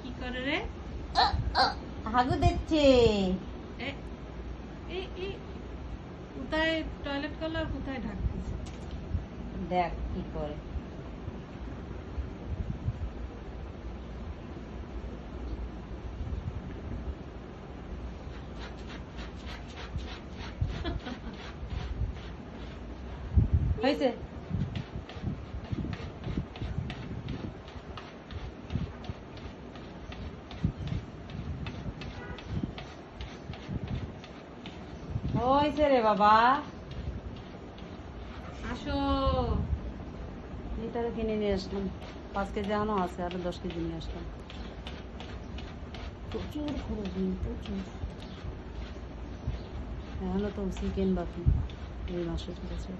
কি করে রে? হাগু দিচ্ছে। কোথায় টয়লেট করলো আর কোথায় ঢাকতেছে? দেখ কি করে। হয়েছে? হয়েছে রে বাবা। আসো। লিটারও কিনে নিয়ে আসলাম, 5 কেজি আনো আছে, আরো 10 কেজি নিয়ে আসলাম। প্রচুর খরচ নেই, প্রচুর। এখনো তো চিকেন বাকি এই মাসের কাছে।